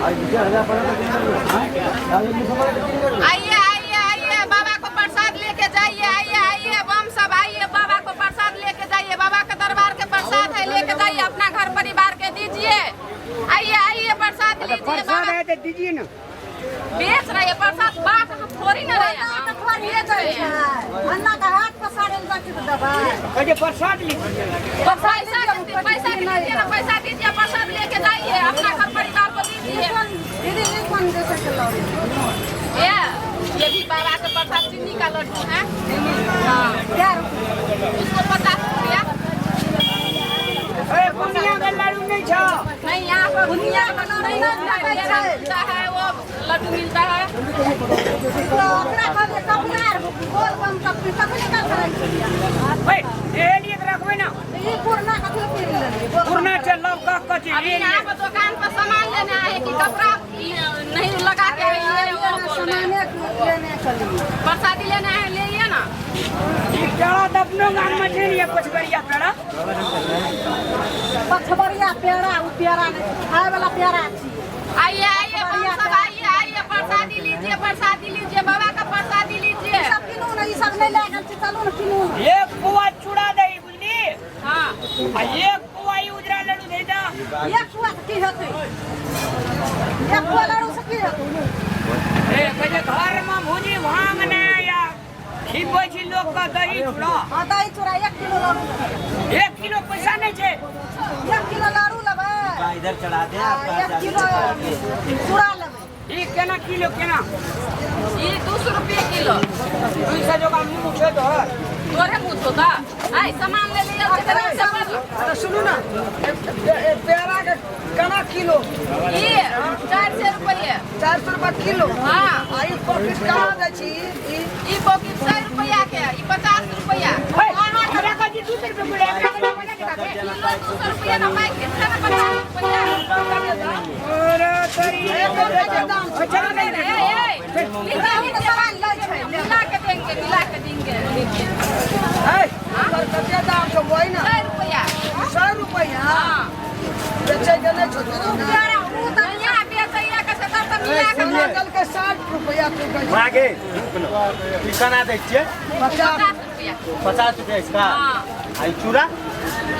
आइए आइए आइए, बाबा को प्रसाद लेके जाइए। आइए आइए बम सब, आइए बाबा को प्रसाद लेके जाइए। बाबा के दरबार के प्रसाद है, लेके जाइए, अपना घर परिवार के दीजिए। आइए आइए प्रसाद लीजिए। प्रसाद है तो दीजिए ना। बेच रहे हैं प्रसाद, बात थोड़ी ना रहे हैं, बेच रहे हैं। अन्ना का हाथ पसारे जाके तो दबा अरे प्रसाद लीजिए। पैसा दीजिए ना, पैसा दीजिए, प्रसाद लेके जाइए, अपना घर परिवार को दीजिए। दीदी ये कौन जैसे चला ये भी बाबा के प्रसाद चीनी का लड्डू है। क्या इसको 50 रुपया। बुनिया का लाडू नहीं छा। नहीं, यहाँ पर बुनिया का नहीं मिलता है, वो लड्डू मिलता है। ओकरा खाली कपनार गोल बम का कपले का करे ए लिए रखबे ना। ये पुरना का फिर ले पुरना चल का कथि अभी यहाँ पर दुकान पर सामान लेना है कि कपड़ा नहीं लगा के ये वो बोल रहे हैं। लेने चली प्रसादी लेना है, ले लिया ना। चढ़ा दबनो गान में नहीं है पछबरिया पेड़ा। पछबरिया पेड़ा उ पेड़ा नहीं खाए वाला पेड़ा छी। आइए आइए सब, आइए आइए, प्रसादी लीजिए, प्रसादी लीजिए, बाबा का प्रसादी लीजिए। सब किनो नहीं, सब नहीं लेकर चलो ना किनो। एक पुआ चूड़ा दे बुझली। हाँ, आ एक पुआ ई उजरा लड्डू दे दा। एक पुआ की होते, एक पुआ लाडू से की होते। ए कजे घर में भुजी भांग ने या खिबो छी लोग का दही चूड़ा। हां दही चूड़ा 1 किलो लाडू। 1 किलो पैसा नहीं छे। 1 किलो लाडू लेबे। इधर चढ़ा दे। 1 किलो चूड़ा लेबे। ई केना किलो केना? ये 200 रुपये किलो। 200 जो का मुंह छे तो तोरे मुँह तो दा। आई सामान ले लिया, अरे सुनो ना, पेड़ा के केना किलो? ये 400 रुपये। 400 रुपया किलो। हाँ, आई पॉकेट कहाँ दे छी? ये पॉकेट 100 रुपया के, ये 50 रुपया। हमरा का जी 200 रुपया मिले। किलो 200 रुपया ना, पैकेट है ना 50 रुपया। अरे तेरी अच्छा नहीं रे। मिला के देंगे, मिला के देंगे। ए पर कते दाम तो वही ना। 100 रुपया। 100 रुपया। हाँ, बेचे के नहीं छोटे ना। प्यारा मुँह तो यहाँ बेचैया के से तब मिला के दे। कल के 60 रुपया तो गई। आगे कितना दे छिए? 50 रुपया। 50 रुपया इसका। हाँ, आई चूड़ा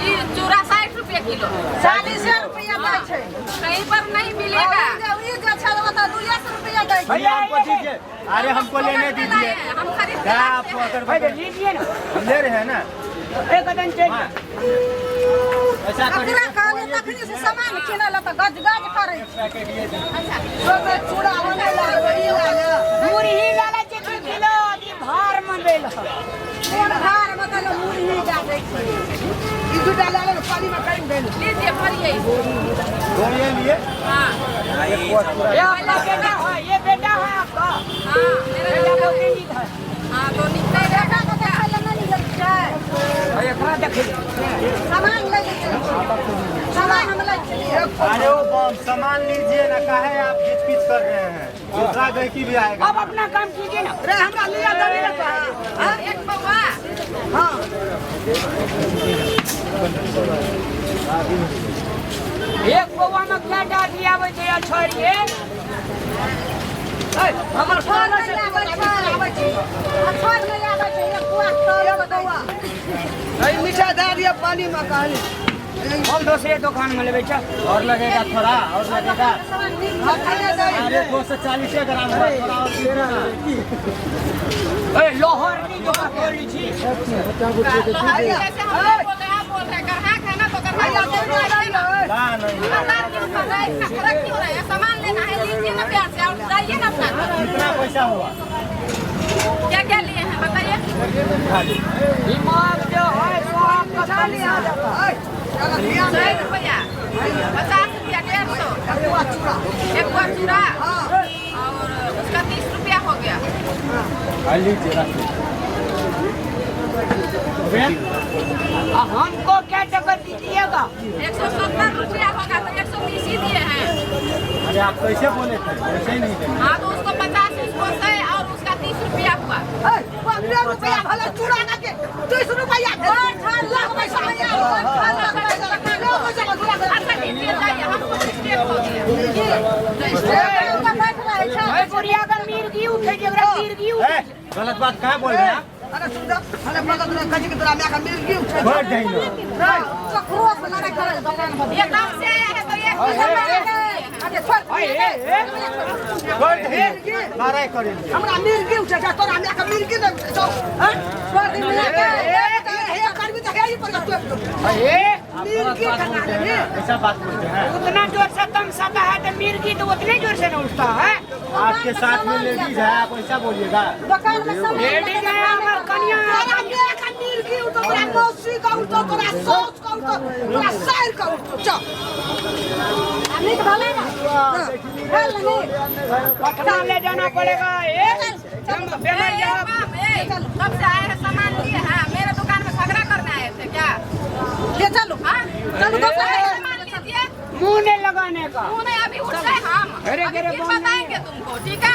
ये चूड़ा 60 रुपये किलो। 40 रुपया दै छै। कहीं पर नहीं मिलेगा। ये जे छै ओ त 200 रुपया दै छै। भैया हमको दीजिए। अरे हमको लेने दीजिए। हम खरीद क्या आपको अगर भाई लीजिए ना। हम ले रहे हैं ना। एक कदम चाहिए। ऐसा करिए। ककरा कहले तखनी से सामान किनल त गज करे छै। पैकेट ये दे। अच्छा, सब चूड़ा होने लागे ई लागे। मुरही लाला के 2 किलो अभी भार में देल। कोन भार मतलब मुरही जा दै छै। ई दूटा लाला पानी में काट देल। लीजिए भरिए। बोलिए लिए। हाँ ये वाला बेटा है, ये बेटा है आपका। हाँ, मेरा बेटा को नहीं है। हाँ तो निकलेगा। बेटा के देखले नहीं लै छै। अरे कहां देखे? सामान लै छै। सामान हम लै छै। अरे वो सामान लीजिए ना, काहे आप खींच कर रहे हैं? दूसरा गहकी भी आएगा। अब अपना काम कीजिए ना। रे हमरा लिया दे ना कहा। हां एक पौवा। हां एक पौवा में क्या डाल दिया वो जे छोड़िए। हमर फोन से आबै छै। छोड़ नहीं आबै छै। एक पुआ तोड़ दवा। नहीं मीठा दे दिया पानी में कहली। हम दूसरे दुकान में लेबे छ। और लगेगा थोड़ा, और लगेगा। हम खाने दे। अरे 240 ग्राम है, थोड़ा और दीजिए ना। ए लोहर की जो का कोली छी। जैसे हम नहीं बोल रहे हैं, आप बोल रहे हैं, ग्राहक है ना तो ग्राहक ना नहीं। दुकानदार के ऊपर है, इसका फर्क क्यों है? सामान लेना है, लीजिए ना प्यार से और जाइए ना अपना। कितना पैसा हुआ? क्या क्या लिए हैं बताइए। दिमाग जो है सो आपका खाली आ जाता है। 100 रुपया, 50 रुपया, 150। एक पुआ चूड़ा और उसका 30 रुपया हो गया। हमको क्या टक्कर दीजिएगा? 170 रुपया होगा तो 120 ही दिए हैं। अरे आप कैसे बोले थे? ऐसे ही नहीं देंगे। हाँ तो उसको 50, उसको 100 और उसका 30 रुपया हुआ। 15 रुपया भला चूड़ा ना के 30 रुपया घर छाड़ लाख पैसा नहीं आया। अच्छा दीजिए, जाइए, हमको मिस्टेक हो गया। गलत बात क्या बोल रहे हैं आप? अरे सुन जा अरे बता तू कजी के तोरा मैं का मिल गई उठे बैठ जाइए तो क्रोस लड़ा कर दुकान पर ये काम से आया है तो ये अरे छोड़ बैठ जाइए नाराय करेंगे हमरा मिल गई उठे जा तोरा मैं का मिल गई ना हां छोड़ दे मैं हे कर भी तो है ही पर तू मिल गई करना है ऐसा बात बोलते हैं उतना जोर से तुम सब है तो मिर्गी तो उतने जोर से न उठता है। आपके साथ में लेडीज है आप ऐसा बोलिएगा दुकान में सब लेडीज है हमार कन्या तोरा मैं का मिल गई उठो तोरा मौसी का उठो तोरा सास का उठो तोरा सार का उठो चल अमित भले ना चल नहीं पटना ले जाना पड़ेगा ये हम बेमर जा कब से आए हैं सामान लिए हैं मेरे दुकान में झगड़ा करने आए थे क्या ले चलो हाँ चलो कब से आए सामान लीजिए मुंह नहीं लगाने का। मुंह नहीं अभी उठ गए हम अरे अभी गिरे फिर बोल बताएंगे तुमको ठीक है